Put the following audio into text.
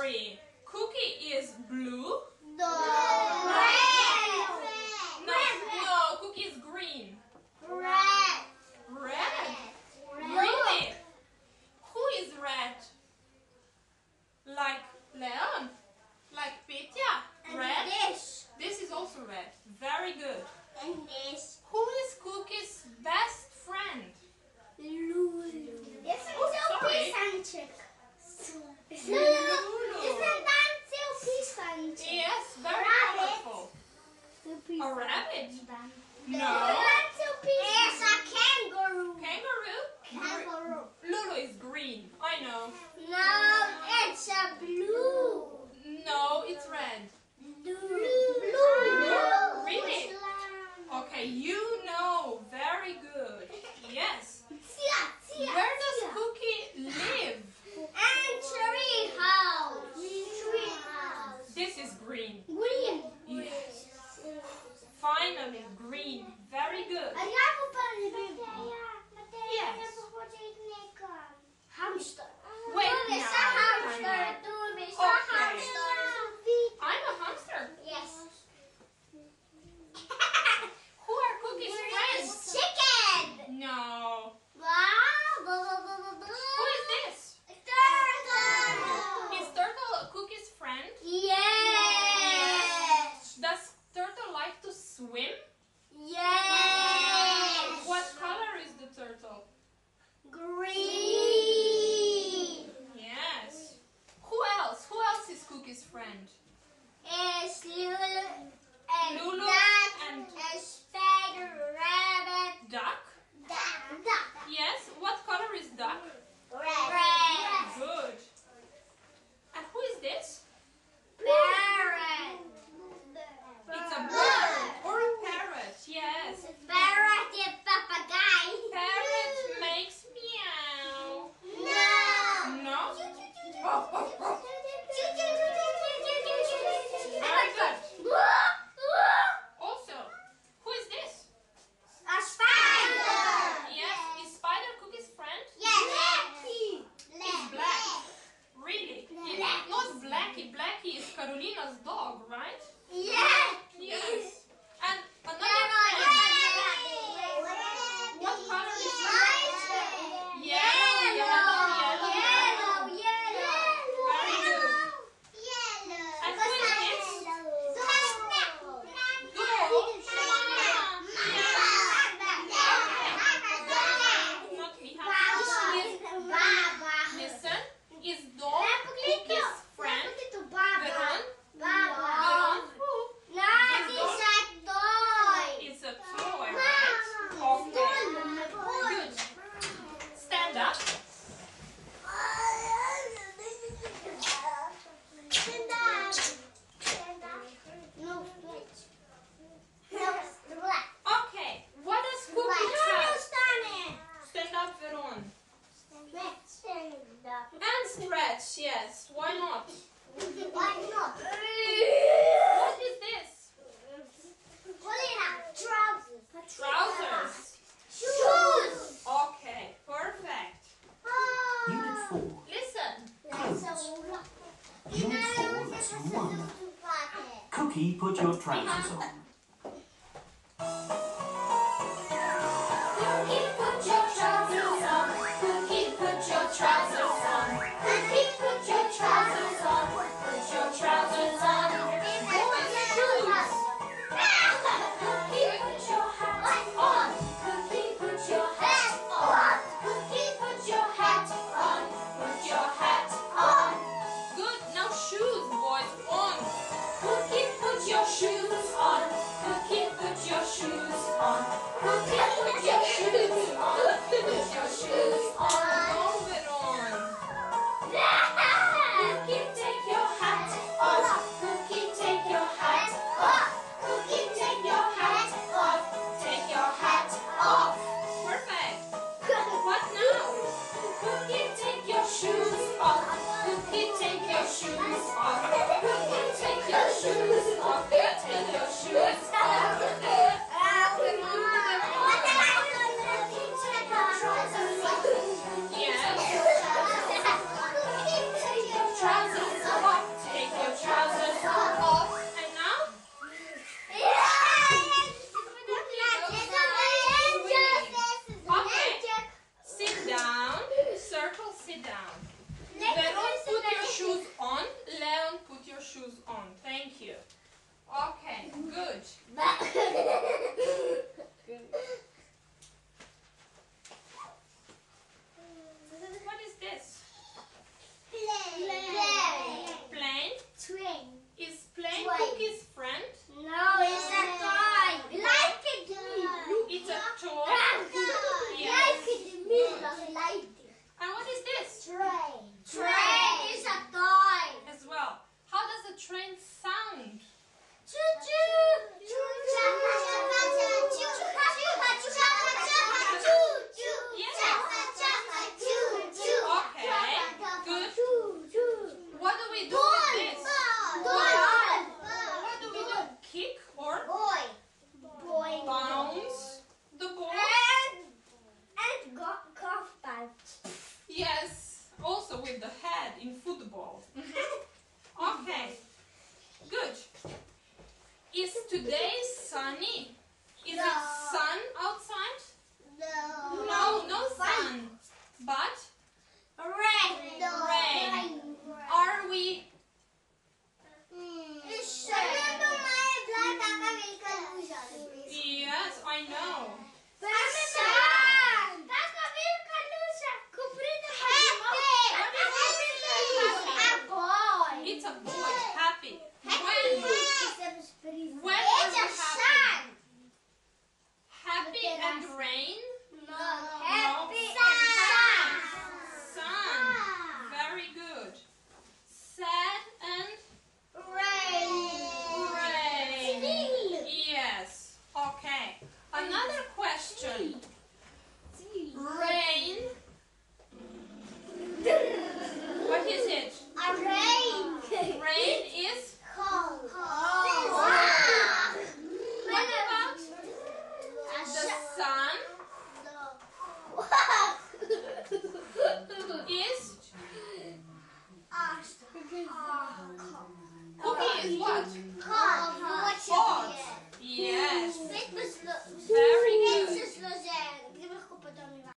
worry. Cookie is blue. No. Red. No, Cookie is green. Red. Red. Really? Who is red? Like Leon? Like Petya? Red? This is also red. Very good. And this. Who is Cookie's best friend? Lulu. This is Oh, sorry. Lulu. Isn't that still peace? Yes, very colorful. A rabbit? No. It's a kangaroo. Kangaroo? Lulu is green. I know. No, it's a blue. No, it's red. Blue. Really? Okay, you know. Very good. Yes. Where does Cookie live? Tree house. This is green. Green. Yes. Finally, green. Very good. Yes. Hamster. Wait Du now. bist ein Hamster. Du bist ein Okay. Hamster. I'm a hamster. Yes. Who are Cookie's friends? Chicken. No. Who Who is this? Turtle. Is Turtle Cookie's friend? Yes. Does Turtle like to swim? Yes. What color is the turtle? Green. Yes. Who else? Who else is Cookie's friend? It's Lulu and Lulu duck and- a spider rabbit. Duck? Duck. Yes. What color is duck? Red. Good. And who is this? Parrot. It's a bird or a parrot. Yes. Parrot is papagay. Parrot makes meow. No. No? Oh, oh, oh. Very good. Also, who is this? A spider. Yes. Is Spider Cookie's friend? Yes. It's black. Really? It's not Blackie. Blackie is Carolina's dog, right? Yes. Yes. And another friend. What color is it? Yellow, yellow, yellow. Very good. And who is this? Not Miha. Listen, is dog Cookie's friend? Veron? Veron who? It's a toy, right? Okay. Good. Stand up. Okay. What does Cookie have? Stand up, Veron. And stretch, yes. Why not? What is this? Trousers. Shoes. Okay, perfect. Unit 4. Listen. Unit 4, Lesson 1. Cookie, put your trousers on. Cookie, put your trousers on. Cookie, put your trousers on. Cookie, put your trousers on. Put your trousers on. Boys' shoes. Cookie, put your hat on. Cookie, put your hat on. Cookie, put your hat on. Put your hat on. Good. Now shoes, boys. On. Cookie, put your shoes on. Cookie, put your shoes on. Cookie, put your shoes on. Put your shoes on. On, Veron. Cookie, take your hat off. Cookie, take your hat off. Cookie, take your hat off. Take your hat off. Perfect. What now? Cookie, take your shoes off. Cookie, take your shoes off. Cookie, take your shoes off. Take your shoes off. Yes. Cookie, take your trousers